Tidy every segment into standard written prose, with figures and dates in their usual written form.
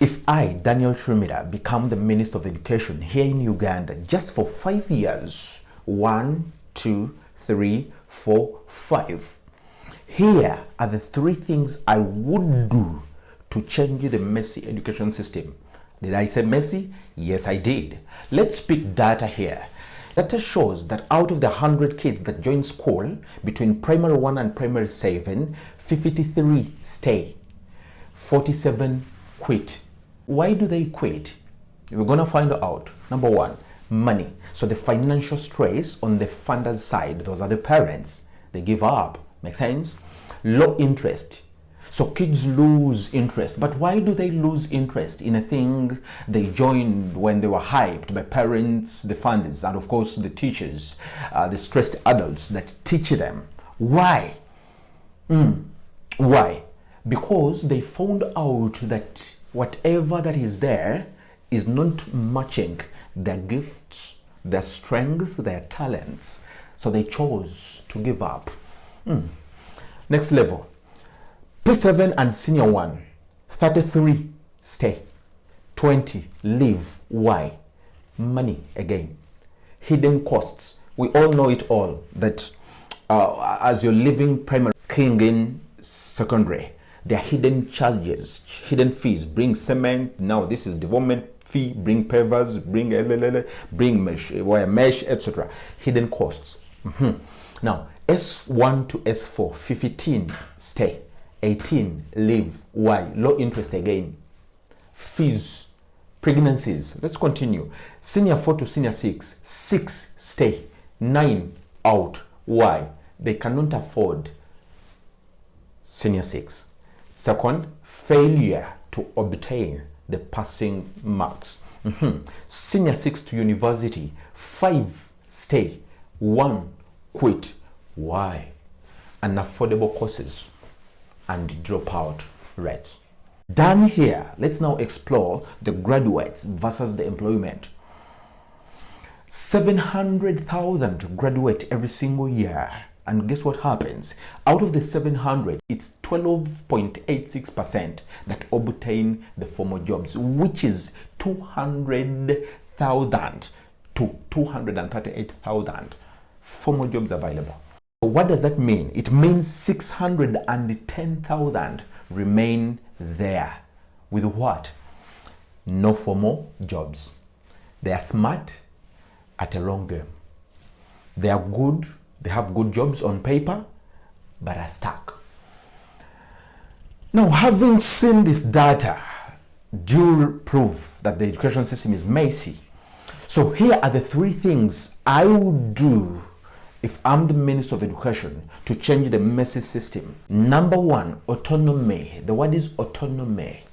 If I, Daniel Trimida, become the Minister of Education here in Uganda just for 5 years, 1, 2, 3, 4, 5, here are the 3 things I would do to change the messy education system. Did I say messy? Yes, I did. Let's pick data here. Data shows that out of the 100 kids that join school between primary 1 and primary 7, 53 stay, 47 quit. Why do they quit? We're going to find out. Number 1, money. So the financial stress on the funders' side, those are the parents, they give up. Make sense? Low interest. So kids lose interest. But why do they lose interest in a thing they joined when they were hyped by parents, the funders, and of course the teachers, the stressed adults that teach them? Why? Why? Because they found out that whatever that is there is not matching their gifts, their strength, their talents. So they chose to give up. Next level. P7 and senior 1, 33 stay, 20 leave. Why? Money again. Hidden costs. We all know it all that as you're leaving primary, king in secondary, there are hidden charges, hidden fees. Bring cement, now this is development fee, bring pavers, bring mesh, wire mesh, etc. Hidden costs. Now, S1 to S4, 15 stay, 18 leave. Why? Low interest again. Fees, pregnancies. Let's continue. Senior 4 to senior 6, 6 stay, 9 out. Why? They cannot afford senior 6. Second, failure to obtain the passing marks. Senior 6 to university, 5 stay, 1 quit. Why? Unaffordable courses and dropout rates. Done here, let's now explore the graduates versus the employment. 700,000 to graduate every single year. And guess what happens? Out of the 700, it's 12.86% that obtain the formal jobs, which is 200,000 to 238,000 formal jobs available. So what does that mean? It means 610,000 remain there with what? No formal jobs. They are smart at a long game. They are good. They have good jobs on paper, but are stuck. Now, having seen this data, do prove that the education system is messy. So here are the 3 things I would do if I'm the Minister of Education to change the messy system. Number 1, autonomy. The word is autonomy.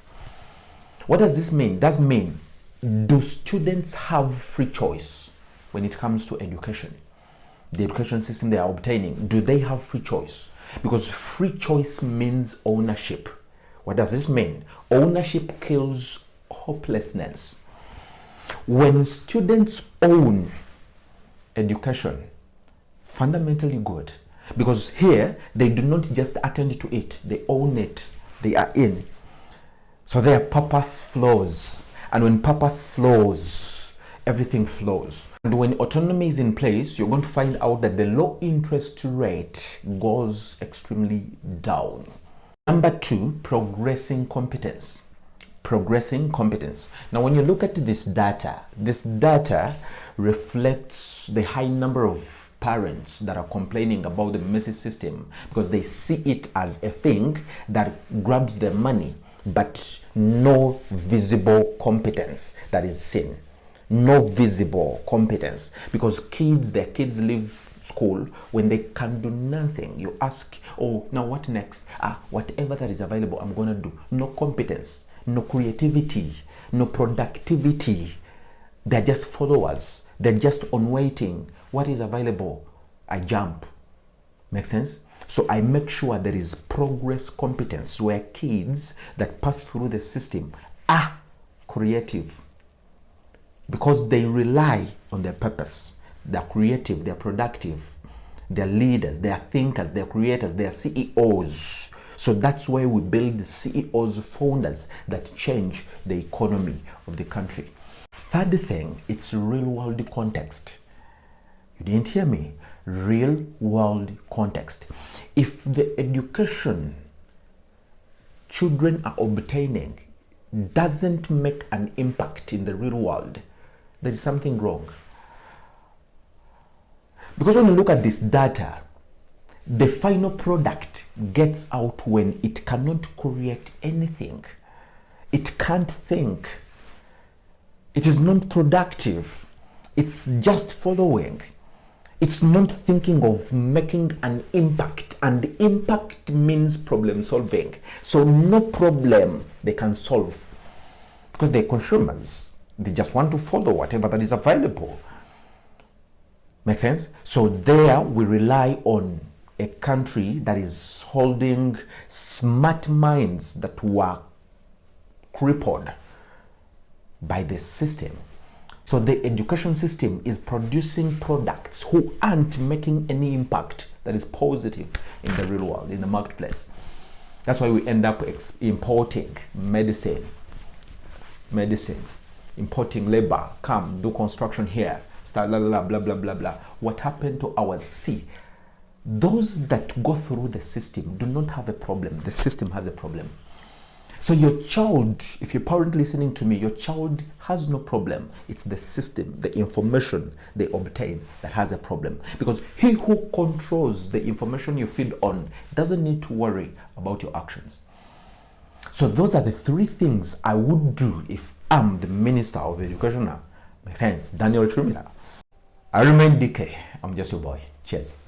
What does this mean? It does mean, do students have free choice when it comes to education? The education system they are obtaining, do they have free choice? Because free choice means ownership. What does this mean? Ownership kills hopelessness. When students own education, fundamentally good, because here they do not just attend to it, they own it, they are in. So their purpose flows, and when purpose flows, everything flows. And when autonomy is in place, you're going to find out that the low interest rate goes extremely down. Number 2, progressing competence. Progressing competence. Now, when you look at this data reflects the high number of parents that are complaining about the messy system because they see it as a thing that grabs their money, but no visible competence that is seen. No visible competence, because their kids leave school when they can do nothing. You ask, oh, now what next? Whatever that is available, I'm gonna do. No competence, no creativity, no productivity. They're just followers. They're just on waiting. What is available? I jump. Make sense? So I make sure there is progress competence where kids that pass through the system are creative, because they rely on their purpose. They're creative, they're productive, They're leaders, they're thinkers, they're creators, they're CEOs. So that's why we build CEOs, founders that change the economy of the country. Third thing, it's real world context. You didn't hear me. Real world context. If the education children are obtaining doesn't make an impact in the real world, there is something wrong. Because when you look at this data, the final product gets out when it cannot create anything. It can't think. It is not productive. It's just following. It's not thinking of making an impact, and the impact means problem solving. So no problem they can solve because they're consumers. They just want to follow whatever that is available. Make sense? So there we rely on a country that is holding smart minds that were crippled by the system. So the education system is producing products who aren't making any impact that is positive in the real world, in the marketplace. That's why we end up importing medicine, importing labor, come do construction here, start blah, blah, blah, blah, blah, blah. What happened to ours? See, those that go through the system do not have a problem. The system has a problem. So your child, if you're parent listening to me, your child has no problem. It's the system, the information they obtain that has a problem. Because he who controls the information you feed on doesn't need to worry about your actions. So those are the three things I would do if I'm the Minister of Education now. Makes sense? Daniel Trimila. I remain DK. I'm just your boy. Cheers.